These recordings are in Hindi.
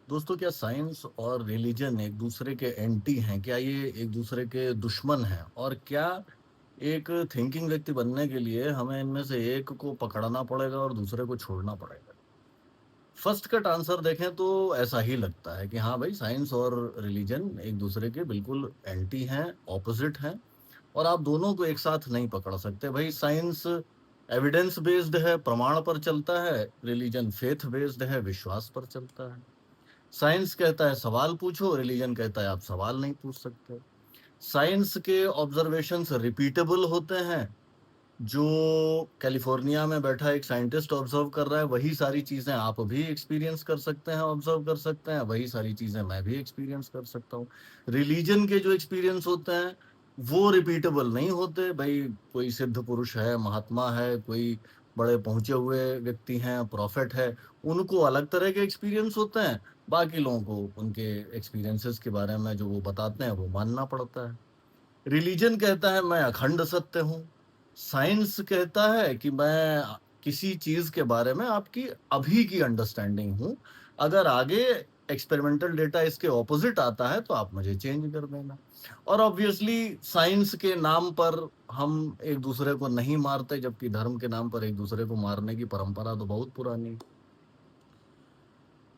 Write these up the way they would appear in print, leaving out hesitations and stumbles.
दोस्तों, क्या साइंस और रिलीजन एक दूसरे के एंटी हैं? क्या ये एक दूसरे के दुश्मन हैं? और क्या एक थिंकिंग व्यक्ति बनने के लिए हमें इनमें से एक को पकड़ना पड़ेगा और दूसरे को छोड़ना पड़ेगा? फर्स्ट कट आंसर देखें तो ऐसा ही लगता है कि हाँ भाई, साइंस और रिलीजन एक दूसरे के बिल्कुल एंटी हैं, ऑपोजिट हैं और आप दोनों को एक साथ नहीं पकड़ सकते। भाई, साइंस एविडेंस बेस्ड है, प्रमाण पर चलता है। रिलीजन फेथ बेस्ड है, विश्वास पर चलता है। साइंस कहता है सवाल पूछो, रिलीजन कहता है आप सवाल नहीं पूछ सकते। साइंस के ऑब्जर्वेशंस रिपीटेबल होते हैं। जो कैलिफोर्निया में बैठा एक साइंटिस्ट ऑब्जर्व कर रहा है, वही सारी चीजें आप भी एक्सपीरियंस कर सकते हैं, ऑब्जर्व कर सकते हैं, वही सारी चीजें मैं भी एक्सपीरियंस कर सकता हूँ। रिलीजन के जो एक्सपीरियंस होते हैं वो रिपीटेबल नहीं होते। भाई, कोई सिद्ध पुरुष है, महात्मा है, कोई बड़े पहुंचे हुए व्यक्ति हैं, प्रॉफिट है, उनको अलग तरह के एक्सपीरियंस होते हैं। बाकी लोगों को उनके एक्सपीरियंसेस के बारे में जो वो बताते हैं वो मानना पड़ता है। रिलीजन कहता है मैं अखंड सत्य हूँ। साइंस कहता है कि मैं किसी चीज के बारे में आपकी अभी की अंडरस्टैंडिंग हूँ। अगर आगे एक्सपेरिमेंटल डेटा इसके ऑपोजिट आता है तो आप मुझे चेंज कर देना। और ऑब्वियसली साइंस के नाम पर हम एक दूसरे को नहीं मारते, जबकि धर्म के नाम पर एक दूसरे को मारने की परंपरा तो बहुत पुरानी है।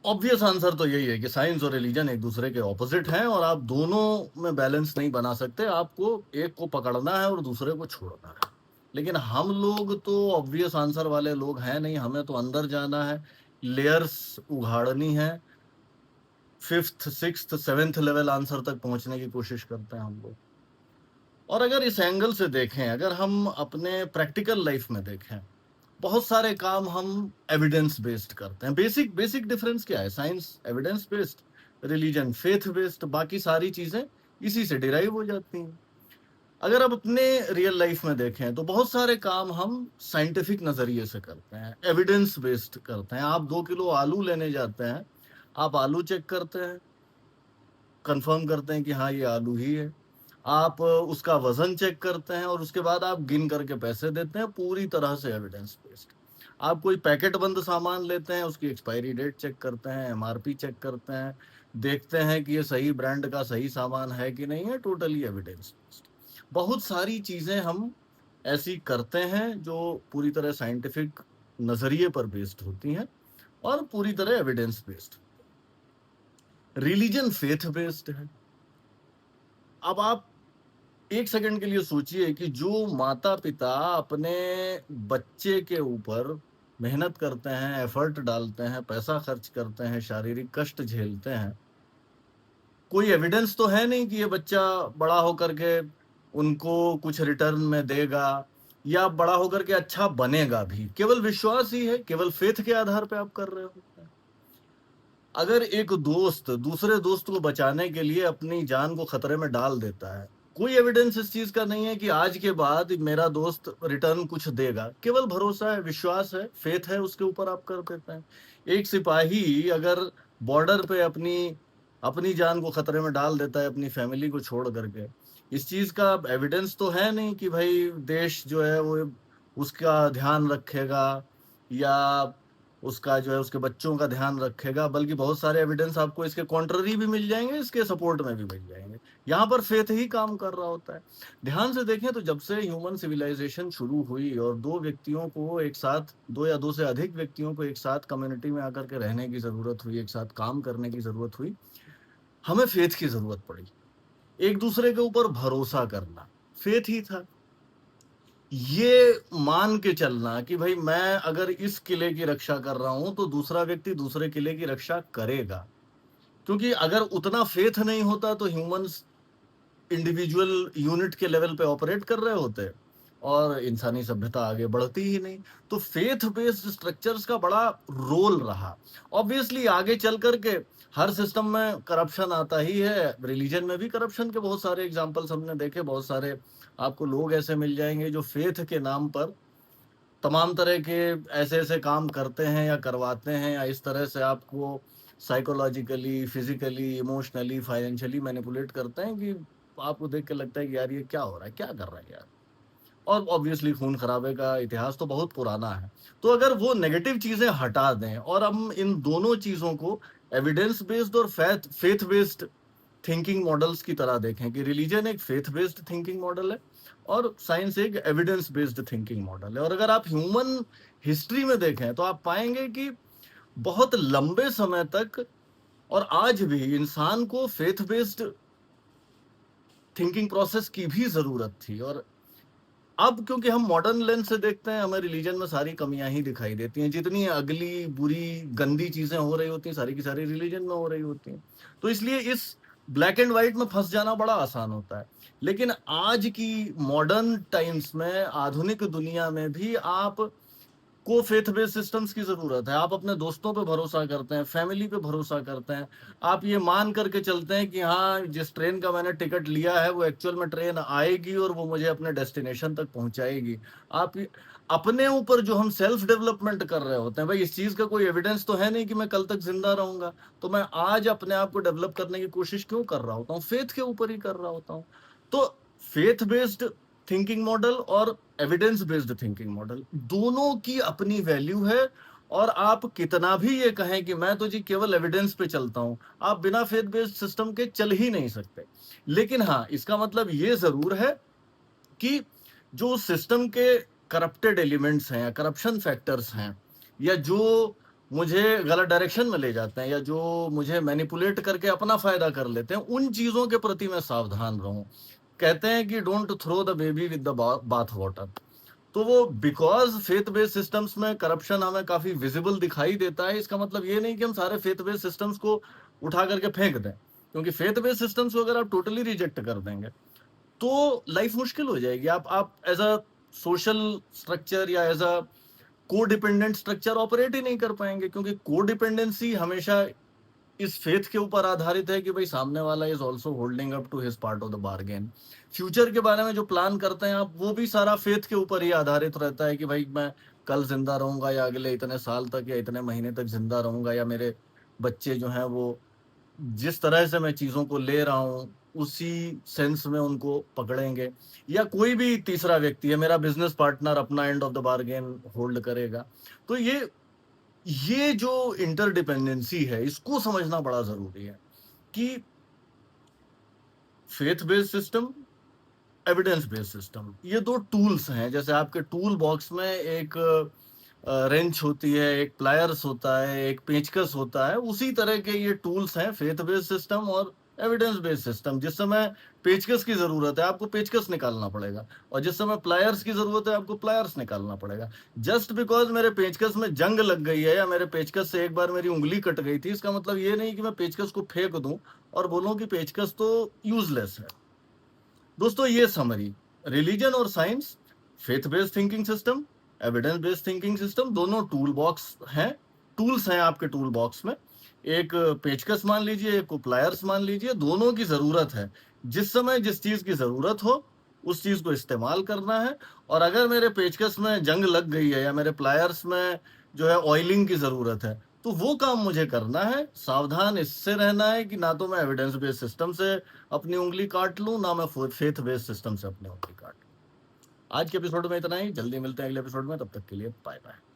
ऑब्वियस आंसर तो यही है कि साइंस और रिलीजन एक दूसरे के ऑपोजिट हैं और आप दोनों में बैलेंस नहीं बना सकते। आपको एक को पकड़ना है और दूसरे को छोड़ना है। लेकिन हम लोग तो ऑब्वियस आंसर वाले लोग हैं नहीं, हमें तो अंदर जाना है, लेयर्स उघाड़नी है, fifth sixth seventh level answer तक पहुंचने की कोशिश करते हैं हम लोग। और अगर इस एंगल से देखें, अगर हम अपने प्रैक्टिकल लाइफ में देखें, बहुत सारे काम हम एविडेंस बेस्ड करते हैं। बेसिक बेसिक डिफरेंस क्या है? Science evidence based, religion faith based, बाकी सारी चीजें इसी से डिराइव हो जाती हैं। अगर आप अपने रियल लाइफ में देखें तो बहुत सारे काम हम साइंटिफिक नजरिए से करते हैं, एविडेंस बेस्ड करते हैं। आप 2 किलो आलू लेने जाते हैं, आप आलू चेक करते हैं, कंफर्म करते हैं कि हाँ ये आलू ही है। आप उसका वजन चेक करते हैं और उसके बाद आप गिन करके पैसे देते हैं, पूरी तरह से एविडेंस बेस्ड। आप कोई पैकेट बंद सामान लेते हैं, उसकी एक्सपायरी डेट चेक करते हैं, एमआरपी चेक करते हैं, देखते हैं कि ये सही ब्रांड का सही सामान है कि नहीं है, टोटली एविडेंस बेस्ड। बहुत सारी चीजें हम ऐसी करते हैं जो पूरी तरह साइंटिफिक नजरिए पर बेस्ड होती हैं और पूरी तरह evidence based. Religion faith based है। अब आप एक सेकंड के लिए सोचिए कि जो माता पिता अपने बच्चे के ऊपर मेहनत करते हैं, एफर्ट डालते हैं, पैसा खर्च करते हैं, शारीरिक कष्ट झेलते हैं, कोई एविडेंस तो है नहीं कि ये बच्चा बड़ा होकर के उनको कुछ रिटर्न में देगा या बड़ा होकर के अच्छा बनेगा भी। केवल विश्वास ही है, केवल फेथ के आधार पे आप कर रहे हो। अगर एक दोस्त दूसरे दोस्त को बचाने के लिए अपनी जान को खतरे में डाल देता है, कोई एविडेंस इस चीज का नहीं है कि आज के बाद मेरा दोस्त रिटर्न कुछ देगा। केवल भरोसा है, विश्वास है, फेथ है, उसके ऊपर आप कर देते हैं। एक सिपाही अगर बॉर्डर पे अपनी अपनी जान को खतरे में डाल देता है अपनी फैमिली को छोड़ करके, इस चीज का एविडेंस तो है नहीं कि भाई देश जो है वो उसका ध्यान रखेगा या उसका जो है उसके बच्चों का ध्यान रखेगा। बल्कि बहुत सारे एविडेंस आपको इसके कॉन्ट्ररी भी मिल जाएंगे, इसके सपोर्ट में भी मिल जाएंगे। यहाँ पर फेथ ही काम कर रहा होता है। ध्यान से देखें तो जब से ह्यूमन सिविलाइजेशन शुरू हुई और दो व्यक्तियों को एक साथ, दो या दो से अधिक व्यक्तियों को एक साथ कम्युनिटी में आकर के रहने की जरूरत हुई, एक साथ काम करने की जरूरत हुई, हमें फेथ की जरूरत पड़ी। एक दूसरे के ऊपर भरोसा करना फेथ ही था। ये मान के चलना कि भाई मैं अगर इस किले की रक्षा कर रहा हूं तो दूसरा व्यक्ति दूसरे किले की रक्षा करेगा। क्योंकि अगर उतना फेथ नहीं होता तो ह्यूमंस इंडिविजुअल यूनिट के लेवल पे ऑपरेट कर रहे होते और इंसानी सभ्यता आगे बढ़ती ही नहीं। तो फेथ बेस्ड स्ट्रक्चर्स का बड़ा रोल रहा। ऑब्वियसली आगे चल करके हर सिस्टम में करप्शन आता ही है, रिलीजन में भी करप्शन के बहुत सारे एग्जांपल्स हमने देखे। बहुत सारे आपको लोग ऐसे मिल जाएंगे जो फेथ के नाम पर तमाम तरह के ऐसे ऐसे काम करते हैं या करवाते हैं, या इस तरह से आपको psychologically, physically, emotionally, financially manipulate करते हैं कि आपको देख के लगता है कि यार ये क्या हो रहा है, क्या कर रहा है यार। और ऑब्वियसली खून खराबे का इतिहास तो बहुत पुराना है। तो अगर वो नेगेटिव चीजें हटा दें और हम इन दोनों चीजों को एविडेंस बेस्ड और फेथ बेस्ड थिंकिंग मॉडल्स की तरह देखें कि रिलीजन एक फेथ बेस्ड थिंकिंग मॉडल है और साइंस एक एविडेंस बेस्ड थिंकिंग मॉडल है। और अगर आप ह्यूमन हिस्ट्री में देखें तो आप पाएंगे कि बहुत लंबे समय तक और आज भी इंसान को फेथ बेस्ड थिंकिंग प्रोसेस की भी जरूरत थी। और अब क्योंकि हम मॉडर्न लेंस से देखते हैं, हमें रिलीजन में सारी कमियां ही दिखाई देती हैं। जितनी अगली बुरी गंदी चीजें हो रही होती हैं, सारी की सारी रिलीजन में हो रही होती हैं। तो इसलिए इस ब्लैक एंड व्हाइट में फंस जाना बड़ा आसान होता है। लेकिन आज की मॉडर्न टाइम्स में, आधुनिक दुनिया में भी आप को फेथ बेस्ड सिस्टम्स की जरूरत है। आप अपने दोस्तों पे भरोसा करते हैं, फैमिली पे भरोसा करते हैं। आप ये मान करके चलते हैं कि हाँ, जिस ट्रेन का मैंने टिकट लिया है वो एक्चुअल में ट्रेन आएगी और वो मुझे अपने डेस्टिनेशन तक पहुंचाएगी। आप अपने ऊपर जो हम सेल्फ डेवलपमेंट कर रहे होते हैं, भाई इस चीज का कोई एविडेंस तो है नहीं कि मैं कल तक जिंदा रहूंगा, तो मैं आज अपने आप को डेवलप करने की कोशिश क्यों कर रहा होता हूँ? फेथ के ऊपर ही कर रहा होता हूँ। तो फेथ बेस्ड थिंकिंग मॉडल और एविडेंस बेस्ड थिंकिंग मॉडल दोनों की अपनी वैल्यू है। और आप कितना भी ये कहें कि मैं तो जी केवल एविडेंस पे चलता हूं, आप बिना फेथ बेस्ड सिस्टम के चल ही नहीं सकते। लेकिन हाँ, इसका मतलब ये जरूर है कि जो सिस्टम के करप्टेड एलिमेंट्स हैं या करप्शन फैक्टर्स हैं, या जो मुझे गलत डायरेक्शन में ले जाते हैं, या जो मुझे मैनिपुलेट करके अपना फायदा कर लेते हैं, उन चीजों के प्रति मैं सावधान रहूं। कहते हैं कि don't throw the baby with the bath water. तो वो बिकॉज फेथ बेस्ड सिस्टम्स में करप्शन हमें काफी विजिबल दिखाई देता है, इसका मतलब ये नहीं कि हम सारे फेथ बेस्ड सिस्टम्स को उठा करके फेंक दें। क्योंकि फेथ बेस्ड सिस्टम्स को अगर आप टोटली रिजेक्ट कर देंगे तो लाइफ मुश्किल हो जाएगी। आप एज अ सोशल स्ट्रक्चर या as a codependent structure operate ही नहीं कर पाएंगे। क्योंकि कोडिपेंडेंसी हमेशा इस फेथ के ऊपर आधारित है कि भाई सामने वाला is also holding up to his part of the bargain. Future के बारे में जो प्लान करते हैं आप, वो भी सारा फेथ के ऊपर ही आधारित रहता है कि भाई मैं कल जिंदा रहूंगा, या अगले इतने साल तक या इतने महीने तक जिंदा रहूंगा, या मेरे बच्चे जो हैं वो जिस तरह से मैं चीजों को ले रहा हूँ उसी सेंस में उनको पकड़ेंगे। या कोई भी तीसरा व्यक्ति है, मेरा बिजनेस पार्टनर अपना end of the bargain hold करेगा। तो ये जो इंटरडिपेंडेंसी है, इसको समझना बड़ा जरूरी है कि faith based system, evidence based system, ये दो टूल्स हैं। जैसे आपके टूल बॉक्स में एक रेंच होती है, एक प्लायर्स होता है, एक पेचकस होता है, उसी तरह के ये टूल्स हैं फेथ बेस्ड सिस्टम और एविडेंस बेस्ड सिस्टम। जिस समय पेचकस की जरूरत है आपको पेचकस निकालना पड़ेगा, और जिस समय प्लायर्स की जरूरत है आपको प्लायर्स निकालना पड़ेगा। जस्ट बिकॉज मेरे पेचकस में जंग लग गई है या मेरे पेचकस से एक बार मेरी उंगली कट गई थी, इसका मतलब ये नहीं कि मैं पेचकस को फेंक दूं और बोलूं कि पेचकस तो यूजलेस है। दोस्तों, ये समरी, रिलीजन और science, faith based thinking system, evidence based thinking system, दोनों टूल बॉक्स हैं, टूल्स हैं आपके टूल बॉक्स में। एक पेचकस मान लीजिए, एक को प्लायर्स मान लीजिए, दोनों की जरूरत है। जिस समय जिस चीज की जरूरत हो उस चीज को इस्तेमाल करना है। और अगर मेरे पेचकस में जंग लग गई है या मेरे प्लायर्स में जो है ऑयलिंग की जरूरत है, तो वो काम मुझे करना है। सावधान इससे रहना है कि ना तो मैं एविडेंस बेस्ड सिस्टम से अपनी उंगली काट लूं, ना मैं फेथ बेस्ड सिस्टम से अपनी उंगली काट लूं। आज के एपिसोड में इतना ही, जल्दी मिलते हैं अगले एपिसोड में, तब तक के लिए बाय बाय।